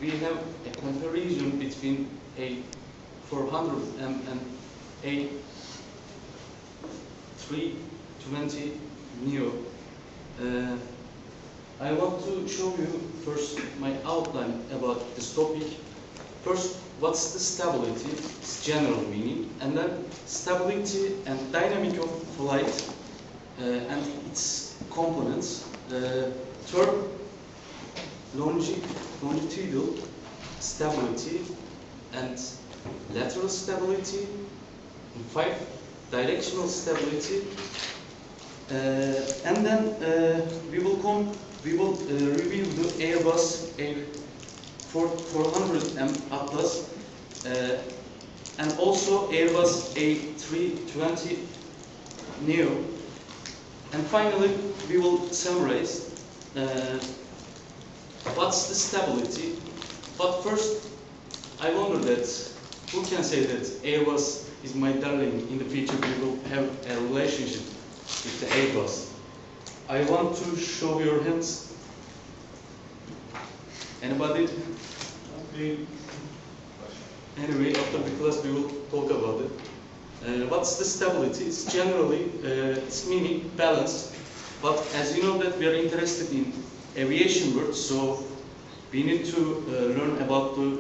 we have a comparison between A400M and A320Neo. I want to show you first my outline about this topic. First, what's the stability, its general meaning, and then stability and dynamic of flight and its components. Third, longitudinal stability and lateral stability. And 5, directional stability. And then we will review the Airbus A400M Atlas and also Airbus A320Neo. And finally, we will summarize what's the stability. But first, I wonder that who can say that Airbus is my darling? In the future, we will have a relationship with the Airbus. I want to show your hands. Anybody? Anyway, after the class, we will talk about it. What's the stability? It's generally, its meaning, balance. But as you know that we are interested in aviation world, so we need to learn about the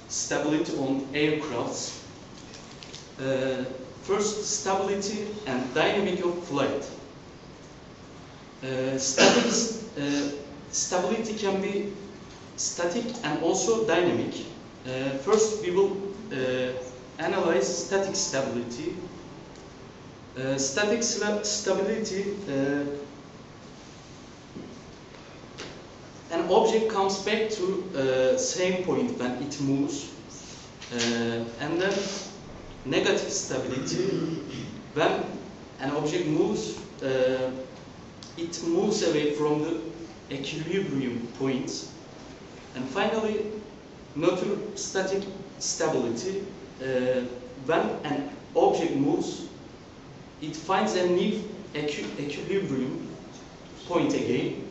stability on aircrafts. First, stability and dynamic of flight. Stability can be static and also dynamic. First, we will analyze static stability. Static stability, an object comes back to same point when it moves, and then negative stability, when an object moves, it moves away from the equilibrium point. And finally, neutral static stability, when an object moves, it finds a new equilibrium point again.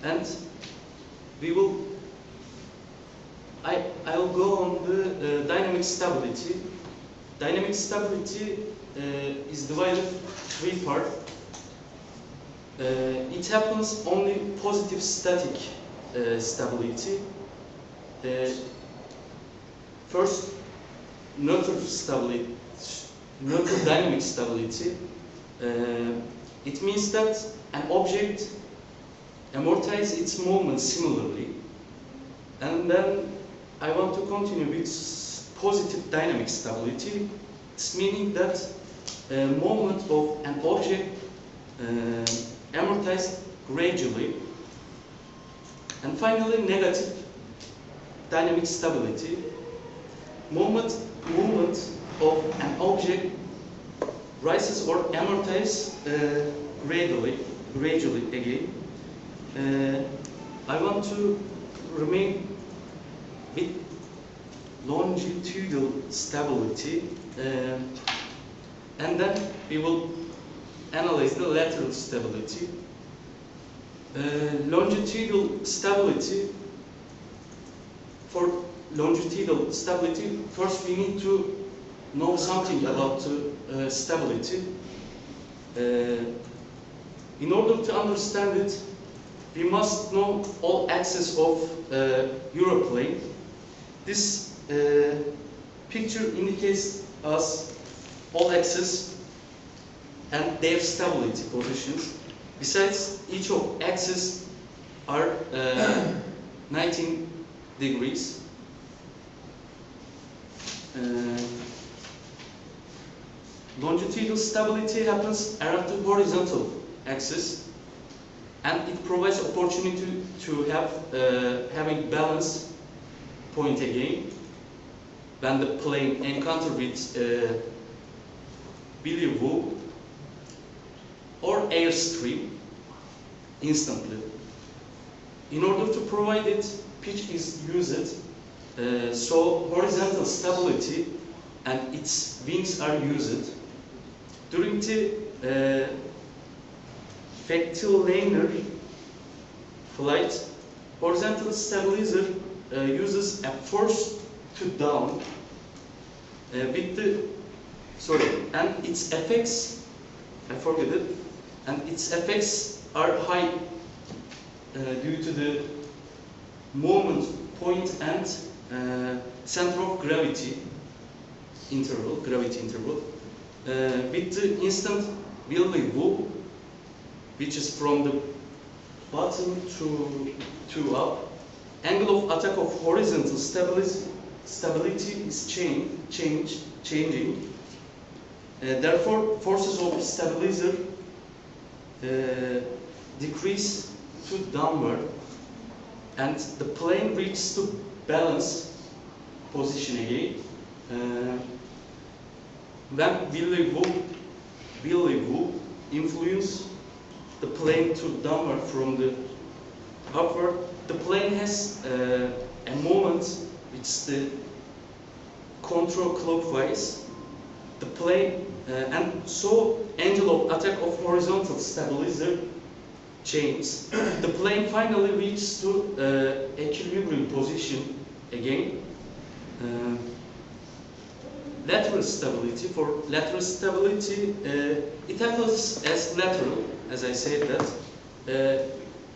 And I will go on the dynamic stability. Dynamic stability is divided in 3 parts. It happens only positive static stability. First, neutral stability, neutral dynamic stability. It means that an object amortizes its movement similarly. And then I want to continue with positive dynamic stability. It's meaning that movement of an object amortized gradually. And finally, negative dynamic stability. Movement of an object rises or amortizes gradually again. I want to remain with longitudinal stability, and then we will analyze the lateral stability. Longitudinal stability. For longitudinal stability, first we need to know something about stability. In order to understand it, we must know all axes of Europlane. This picture indicates us all axes and their stability positions. Besides, each of axes are 19 degrees. Longitudinal stability happens around the horizontal axis, and it provides opportunity to have having balance point again when the plane encounter with belly wall or airstream instantly. In order to provide it, pitch is used, so horizontal stability and its wings are used. During the factilinear flight, Horizontal stabilizer uses a force to down with the and its effects, I forget it, and its effects are high due to the moment point and center of gravity interval, with the instant value, which is from the bottom to up. Angle of attack of horizontal stability is changing. Therefore, forces of stabilizer decrease to downward, and the plane reaches to balance position again. When value influence the plane to downward from the upward, the plane has a moment which is the control clockwise. The plane and so angle of attack of horizontal stabilizer changes. The plane finally reaches to equilibrium position again. Lateral stability. For lateral stability, it happens as lateral, as I said that,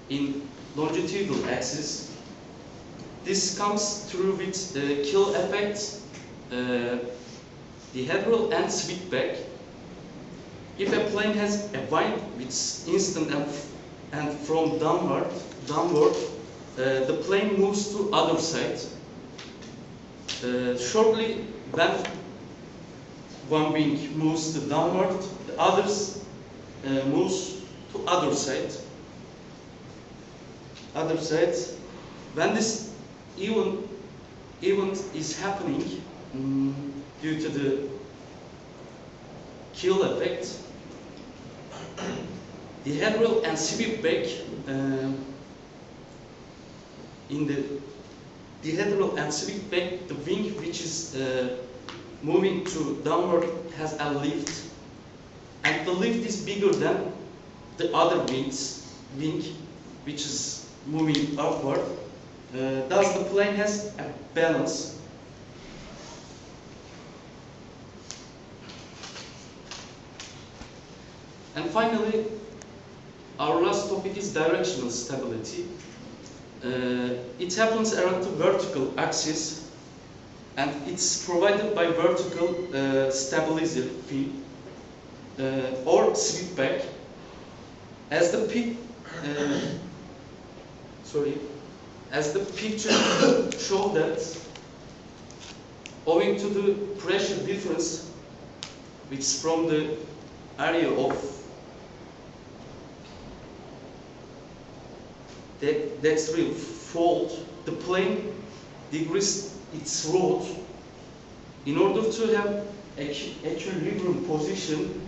in longitudinal axis. This comes through with kill effect, dihedral and sweep back. If a plane has a wind with instant and from downward, the plane moves to other side. Shortly, when one wing moves to downward, the others moves to other side. When this event is happening due to the kill effect, the dihedral and sweep back in the dihedral and sweep back, the wing which is moving to downward has a lift, and the lift is bigger than the other wing which is moving upward. Thus the plane has a balance. And finally, our last topic is directional stability. It happens around the vertical axis, and it's provided by vertical stabilizer fin or sweep back. As the picture shows that, owing to the pressure difference, which is from the area of dextral fold, the plane decreases its route. In order to have equilibrium position,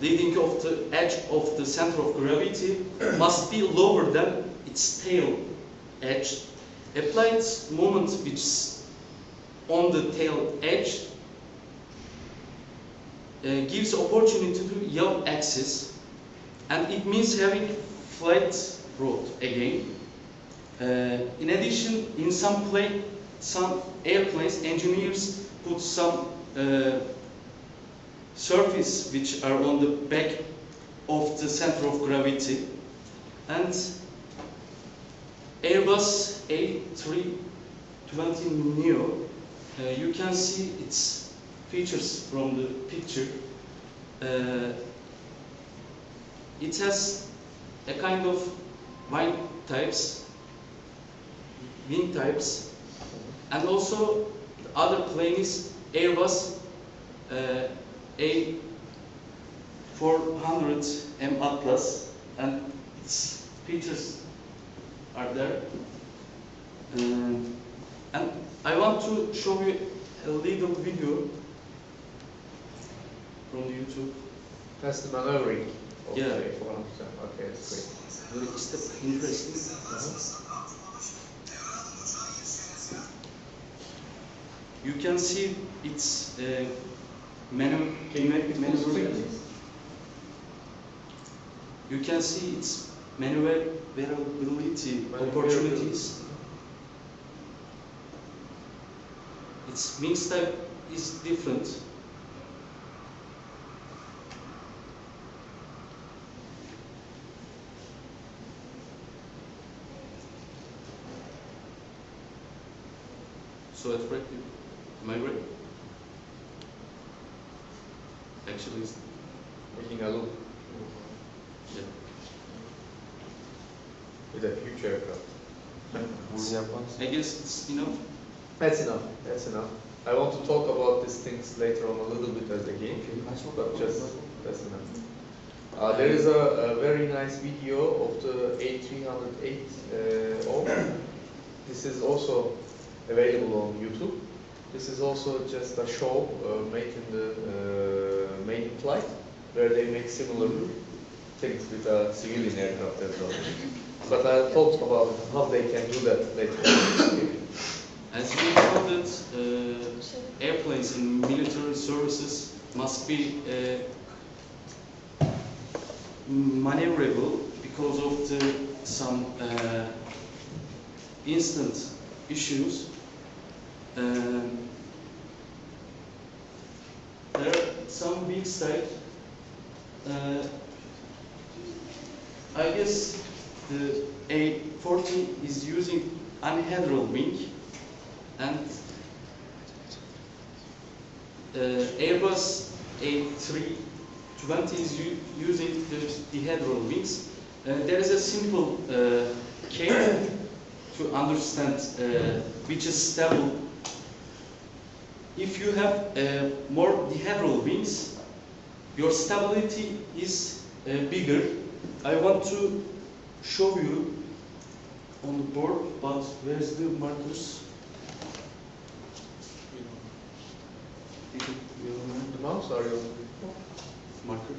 leading of the edge of the center of gravity must be lower than its tail edge. Applied moment which is on the tail edge gives opportunity to yaw axis, and it means having flat road again. In addition, in some airplanes, engineers put some surface which are on the back of the center of gravity, and Airbus A320Neo, you can see its features from the picture. It has a kind of wing types, and also the other plane is Airbus A400M Atlas, and its features are there. And I want to show you a little video from YouTube. That's the maneuvering. Yeah. Okay, that's great. It's interesting. You can see its menu. Can you make it menu? You can see its maneuver maneuverability opportunities. Its wings type is different. So attractive. Am I right? Actually, it's Making a loop. yeah. With a huge aircraft. I guess it's enough. That's enough. That's enough. I want to talk about these things later on a little bit as a game, but just that's enough. There is a very nice video of the A308 This is also available on YouTube. This is also just a show made in the maiden flight, where they make similar things with a civilian aircraft as well. But I'll talk about how they can do that later on. As we know that airplanes in military services must be maneuverable because of some instant issues. There are some big type. I guess the A40 is using anhedral wing, and Airbus A320 is using the dihedral wings. There is a simple case to understand which is stable. If you have more dihedral wings, your stability is bigger. I want to show you on the board, but where is the markers? The mouse are you? Marker.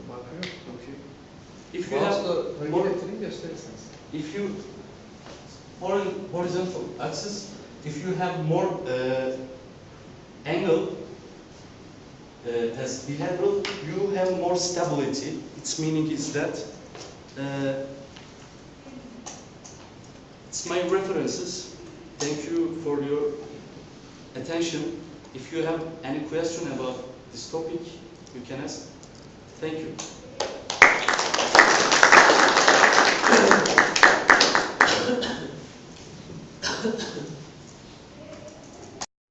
Marker. Okay. If you have more, if you horizontal axis, if you have more angle as dihedral, you have more stability. Its meaning is that it's my references. Thank you for your attention. If you have any question about this topic, you can ask. Thank you.